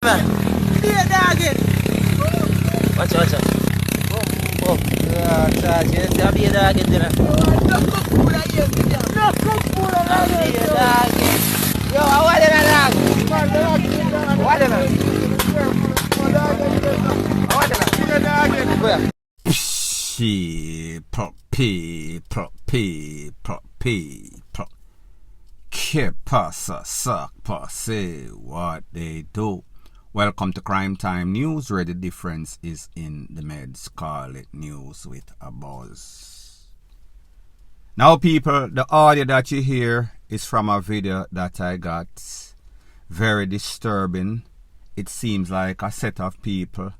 Man. Here, doggy. Watch out. Oh, charge. You see a beer dog in there. No cook food I eat. No cook food I eat. Beer dog. Yo, what is that dog? What is that? Where? Que pasa, suck, passe, what they do. Welcome to Crime Time News, where the difference is in the meds. Call it news with a buzz. Now, people, the audio that you hear is from a video that I got. Very disturbing. It seems like a set of people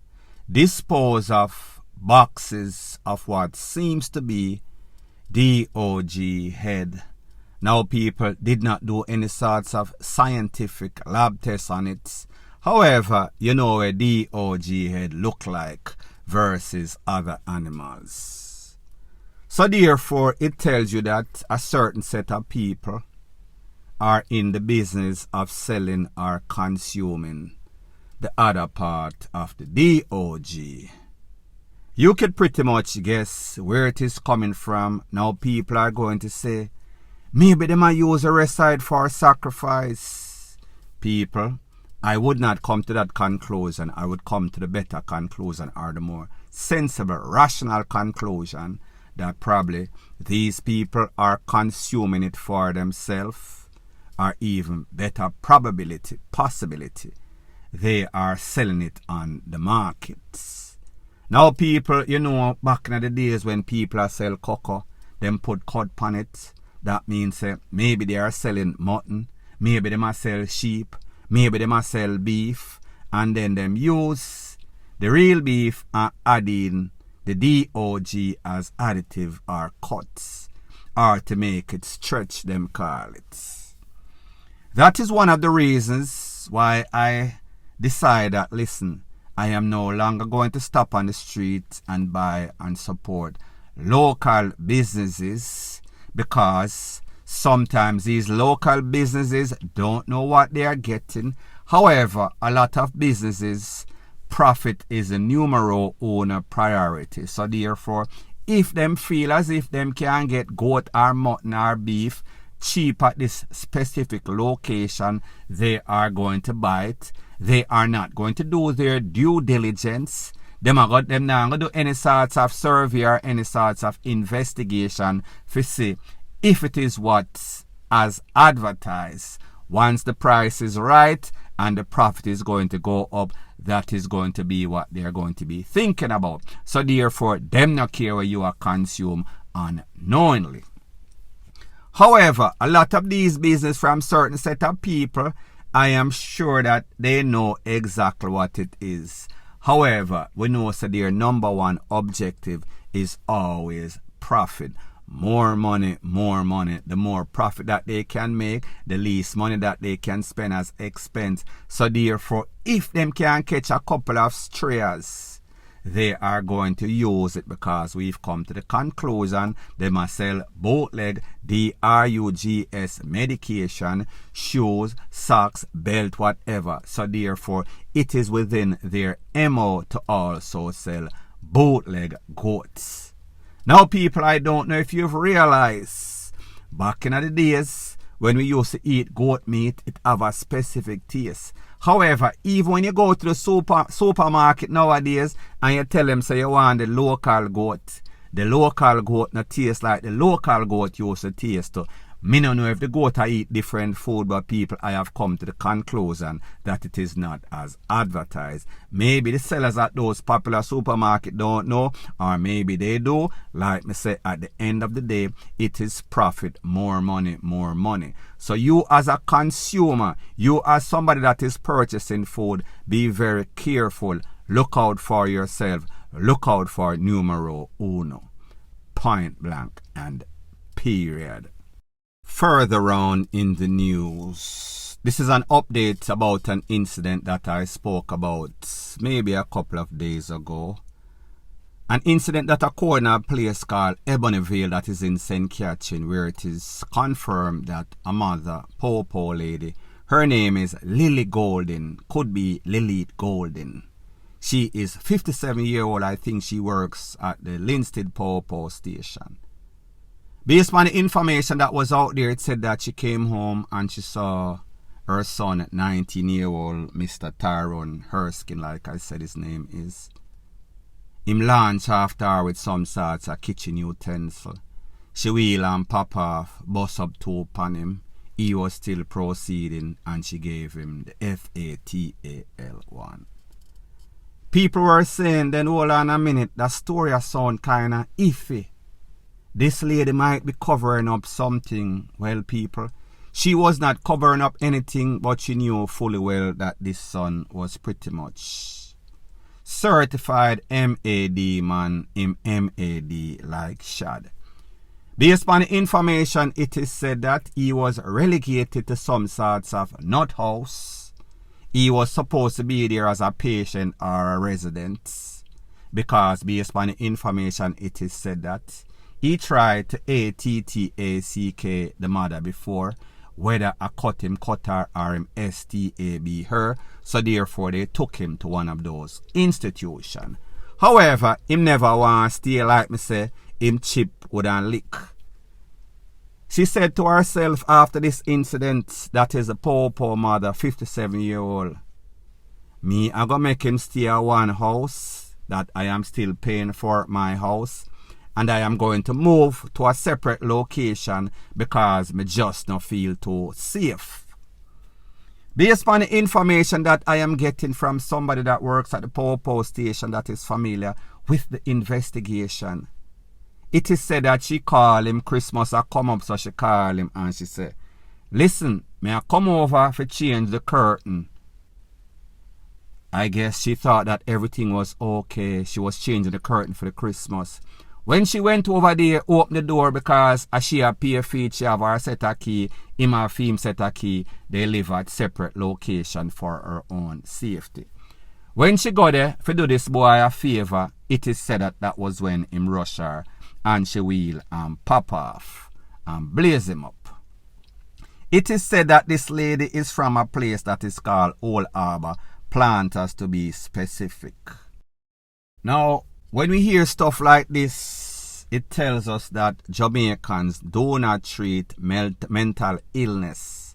dispose of boxes of what seems to be DOG head. Now, people did not do any sorts of scientific lab tests on it. However, you know a DOG head look like versus other animals. So therefore, it tells you that a certain set of people are in the business of selling or consuming the other part of the DOG. You could pretty much guess where it is coming from. Now people are going to say, maybe they might use the rest side for sacrifice. People, I would not come to that conclusion. I would come to the better conclusion, or the more sensible, rational conclusion, that probably these people are consuming it for themselves, or even better possibility, they are selling it on the markets. Now people, you know, back in the days when people sell cocoa, them put cod on it. That means maybe they are selling mutton, maybe they must sell sheep, maybe they must sell beef, and then them use the real beef and add in the DOG as additive or cuts, or to make it stretch, them call it. That is one of the reasons why I decide that, listen, I am no longer going to stop on the street and buy and support local businesses, because sometimes these local businesses don't know what they are getting. However, a lot of businesses, profit is a numero uno priority. So therefore, if them feel as if them can get goat or mutton or beef cheap at this specific location, they are going to buy it. They are not going to do their due diligence. Them not going to do any sorts of survey or any sorts of investigation to see if it is what as advertised. Once the price is right and the profit is going to go up, that is going to be what they are going to be thinking about. So therefore, them not care where you are consumed unknowingly. However, a lot of these business from certain set of people, I am sure that they know exactly what it is. However, we know that their number one objective is always profit. More money. The more profit that they can make, the least money that they can spend as expense. So therefore, if them can catch a couple of strays, they are going to use it, because we've come to the conclusion they must sell bootleg drugs medication, shoes, socks, belt, whatever. So therefore, it is within their MO to also sell bootleg goats. Now people, I don't know if you've realized, back in the days when we used to eat goat meat, it have a specific taste. However, even when you go to the supermarket nowadays and you tell them, say you want the local goat not taste like the local goat used to taste to. Me don't know if the goat I eat different food, but people, I have come to the conclusion that it is not as advertised. Maybe the sellers at those popular supermarkets don't know, or maybe they do. Like me say, at the end of the day, it is profit, more money. So you as a consumer, you as somebody that is purchasing food, be very careful. Look out for yourself. Look out for numero uno. Point blank and period. Further on in the news, this is an update about an incident that I spoke about maybe a couple of days ago. An incident that occurred in a place called Ebonyville that is in St. Catherine, where it is confirmed that a mother, Popo lady, Her name is Lily Golden, could be Lilith Golden. She is 57-year-old. I think she works at the Linstead Power Station. Based on the information that was out there, it said that she came home and she saw her son, 19-year-old Mr. Tyrone Erskine, like I said his name is. Him launch after her with some sorts of kitchen utensil. She wheel and pop off, bust up two upon him. He was still proceeding and she gave him the FATAL1. People were saying, then hold on a minute, that story sound kinda iffy. This lady might be covering up something. Well, people, she was not covering up anything, but she knew fully well that this son was pretty much certified MAD man, him MAD like Shad. Based on the information, it is said that he was relegated to some sorts of nut house. He was supposed to be there as a patient or a resident, because based on the information, it is said that he tried to ATTACK the mother before, whether I cut her or him STAB her, so therefore they took him to one of those institutions. However, him never want to stay, like me say, him chip wouldn't lick. She said to herself after this incident, that is a poor mother, 57-year-old, me, I gonna make him stay at one house, that I am still paying for my house, and I am going to move to a separate location because me just not feel too safe. Based on the information that I am getting from somebody that works at the power station that is familiar with the investigation, it is said that she called him Christmas I come up, so she called him and she said, listen, may I come over to change the curtain? I guess she thought that everything was okay. She was changing the curtain for the Christmas. When she went over there, opened the door because as she a pay fee, she have her set a key, him have him set a key. They live at separate location for her own safety. When she got there to do this boy a favor, it is said that that was when him rush her and she wheel and pop off and blaze him up. It is said that this lady is from a place that is called Old Harbour, Planters to be specific. Now, when we hear stuff like this, it tells us that Jamaicans do not treat mental illness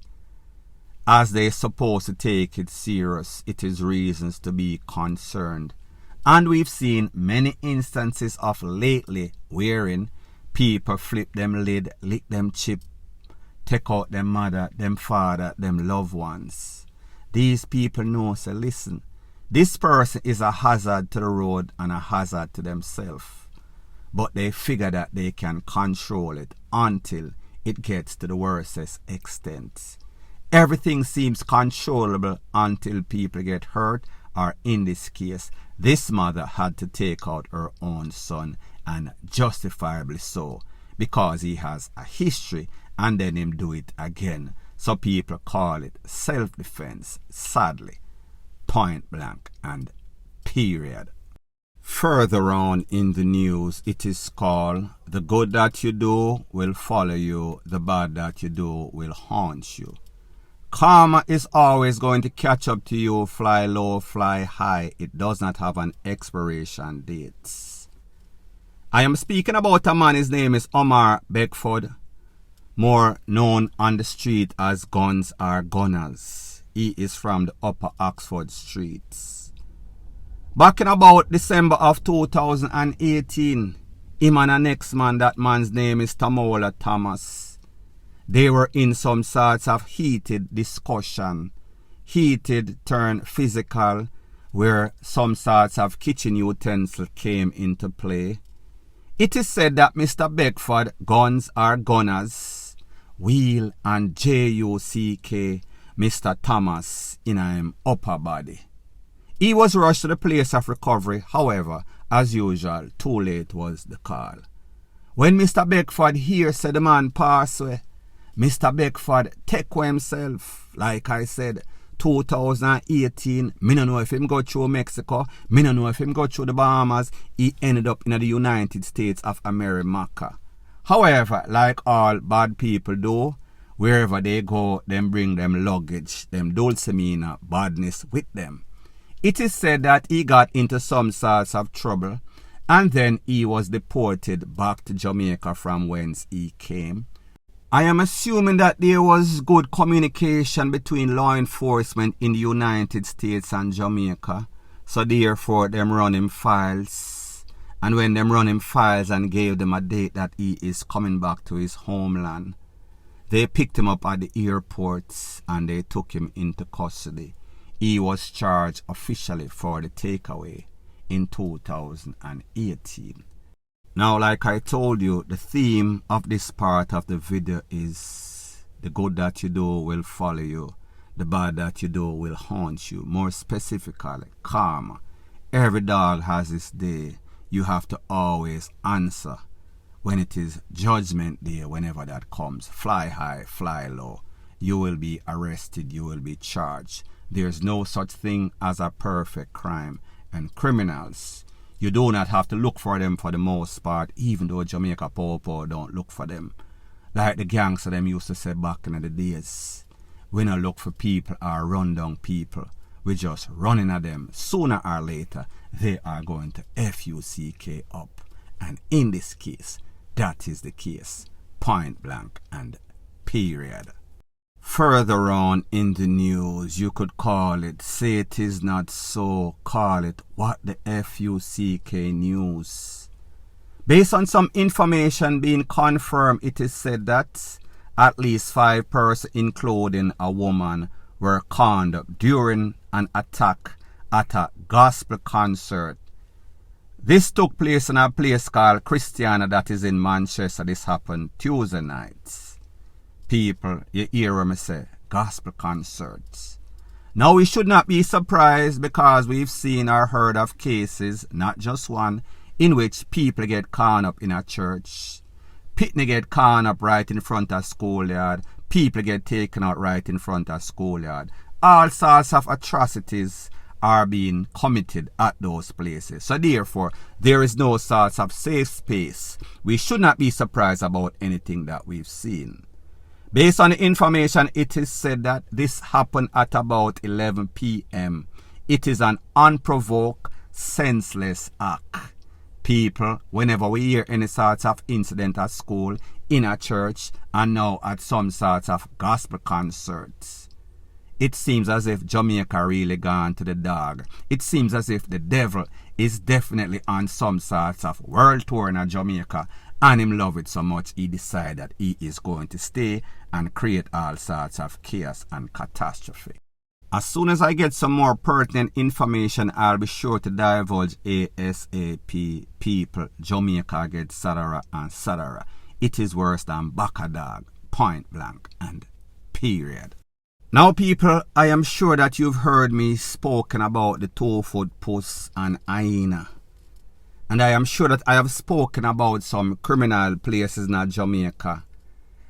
as they're supposed to take it serious. It is reasons to be concerned. And we've seen many instances of lately wherein people flip them lid, lick them chip, take out them mother, them father, them loved ones. These people know, say, listen, this person is a hazard to the road and a hazard to themselves. But they figure that they can control it until it gets to the worstest extent. Everything seems controllable until people get hurt, or in this case, this mother had to take out her own son, and justifiably so, because he has a history and then him do it again. So people call it self-defense, sadly, point blank and period. Further on in the news, it is called, the good that you do will follow you, the bad that you do will haunt you. Karma is always going to catch up to you, fly low, fly high. It does not have an expiration date. I am speaking about a man, his name is Omar Beckford, more known on the street as Guns Are Gunners. He is from the Upper Oxford streets. Back in about December of 2018, him and the next man, that man's name is Tamola Thomas, they were in some sorts of heated discussion, heated turned physical, where some sorts of kitchen utensil came into play. It is said that Mr. Beckford, Guns Are Gunners, wheel and JUCK Mr. Thomas in him upper body. He was rushed to the place of recovery, however, as usual, too late was the call. When Mr. Beckford here said the man pass away, Mr. Beckford take away himself. Like I said, 2018, me no know if him go through Mexico, me no know if him go through the Bahamas, he ended up in the United States of America. However, like all bad people do, Wherever they go, them bring them luggage, them dulcimina badness with them. It is said that he got into some sorts of trouble and then he was deported back to Jamaica from whence he came. I am assuming that there was good communication between law enforcement in the United States and Jamaica, so therefore them run him files, and when them run him files and gave them a date that he is coming back to his homeland, they picked him up at the airports and they took him into custody. He was charged officially for the takeaway in 2018. Now, like I told you, the theme of this part of the video is the good that you do will follow you, the bad that you do will haunt you. More specifically, karma. Every dog has its day. You have to always answer when it is judgment day, whenever that comes. Fly high, fly low. You will be arrested, you will be charged. There's no such thing as a perfect crime. And criminals, you do not have to look for them for the most part, even though Jamaica Popo don't look for them. Like the gangster them used to say back in the days, we don't look for people or run down people. We just running at them. Sooner or later, they are going to FUCK up. And in this case, that is the case. Point blank and period. Further on in the news, you could call it, say it is not so, call it what the FUCK news. Based on some information being confirmed, it is said that at least 5 persons, including a woman, were conned up during an attack at a gospel concert. This took place in a place called Christiana that is in Manchester. This happened Tuesday night. People, you hear what I say, gospel concerts. Now we should not be surprised because we've seen or heard of cases, not just one, in which people get caught up in a church. Pitney get caught up right in front of schoolyard. People get taken out right in front of schoolyard. All sorts of atrocities are being committed at those places. So therefore, there is no sorts of safe space. We should not be surprised about anything that we've seen. Based on the information, it is said that this happened at about 11 p.m. It is an unprovoked, senseless act. People, whenever we hear any sorts of incident at school, in a church, and now at some sorts of gospel concerts, it seems as if Jamaica really gone to the dog. It seems as if the devil is definitely on some sorts of world tour in Jamaica, and him love it so much he decided that he is going to stay and create all sorts of chaos and catastrophe. As soon as I get some more pertinent information, I'll be sure to divulge ASAP. People, Jamaica gets sadder and sadder. It is worse than Baka Dog. Point blank and period. Now people, I am sure that you've heard me spoken about the 2-foot puss and hyena. And I am sure that I have spoken about some criminal places in Jamaica.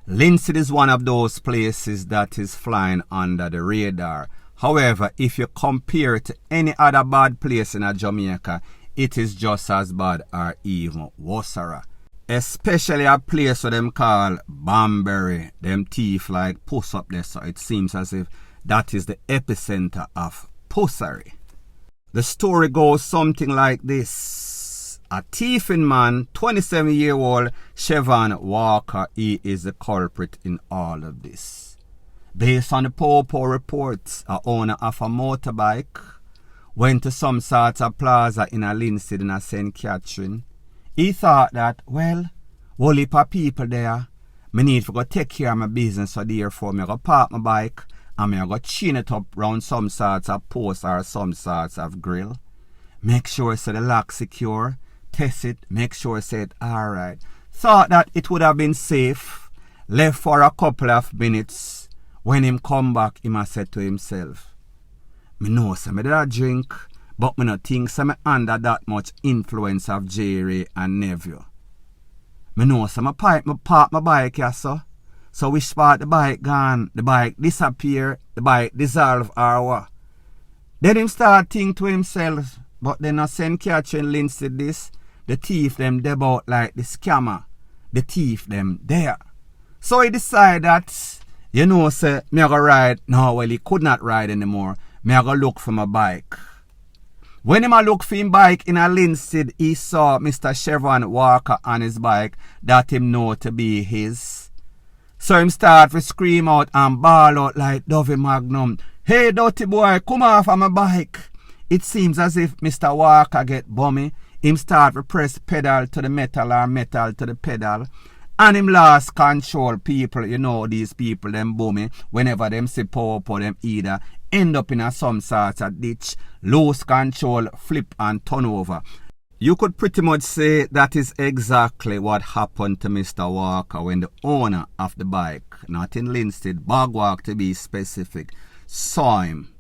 Linseed is one of those places that is flying under the radar. However, if you compare it to any other bad place in Jamaica, it is just as bad or even worse. Especially a place where them call Banbury. Them thief like puss up there, so it seems as if that is the epicenter of pussery. The story goes something like this. A thieving man, 27-year-old Chevon Walker, he is the culprit in all of this. Based on the Popo reports, a owner of a motorbike went to some sort of plaza in a Linseed in a St. Catherine. He thought that, well, whole heap of people there, me need to go take care of my business, so therefore me go park my bike and me go chin it up round some sorts of post or some sorts of grill. Make sure so the lock secure. Test it, make sure say it alright. Thought that it would have been safe. Left for a couple of minutes. When him come back, him a said to himself, me know say me did a drink, but me no think say me under that much influence of Jerry and nephew. Me know say me park my bike here, so which part the bike gone, the bike disappear, the bike dissolve or what? Then him start think to himself, but then a St. Catherine Linseed this, the thief them debout like the scammer. The thief them there. So he decided that You know, say, me I go ride. No, well, he could not ride anymore. Me I go look for my bike. When him a look for him bike in a Linstead, he saw Mr. Chevron Walker on his bike that him know to be his. So him start to scream out and bawl out like Dovey Magnum. Hey, dirty boy, come off of my bike. It seems as if Mr. Walker get bummy. Him start to press pedal to the metal or metal to the pedal. And him lost control. People, you know, these people, them bummy. Whenever them see power up, them either end up in a some sort of ditch, lose control, flip and turn over. You could pretty much say that is exactly what happened to Mr. Walker when the owner of the bike, not in Linstead, Bagwalk to be specific, saw him.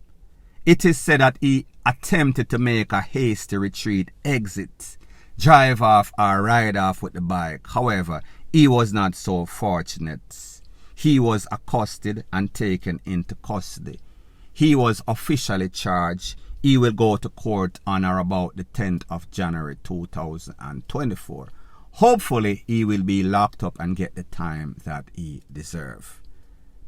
It is said that he attempted to make a hasty retreat exit, drive off or ride off with the bike. However, he was not so fortunate. He was accosted and taken into custody. He was officially charged. He will go to court on or about the 10th of January 2024. Hopefully, he will be locked up and get the time that he deserves.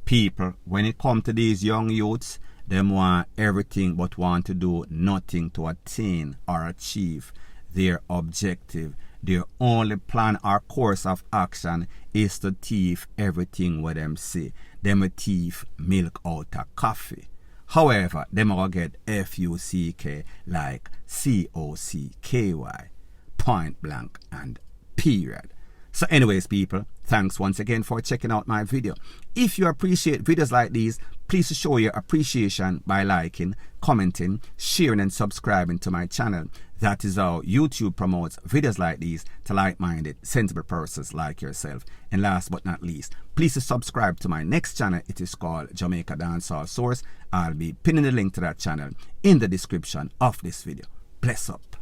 People, when it comes to these young youths, them want everything but want to do nothing to attain or achieve their objective. Their only plan or course of action is to thief everything what them see. Them a thief milk out of coffee. However, them will get F-U-C-K like C-O-C-K-Y, point blank and period. So anyways, people, thanks once again for checking out my video. If you appreciate videos like these, please show your appreciation by liking, commenting, sharing and subscribing to my channel. That is how YouTube promotes videos like these to like-minded, sensible persons like yourself. And last but not least, please subscribe to my next channel. It is called Jamaica Dancehall Source. I'll be pinning the link to that channel in the description of this video. Bless up.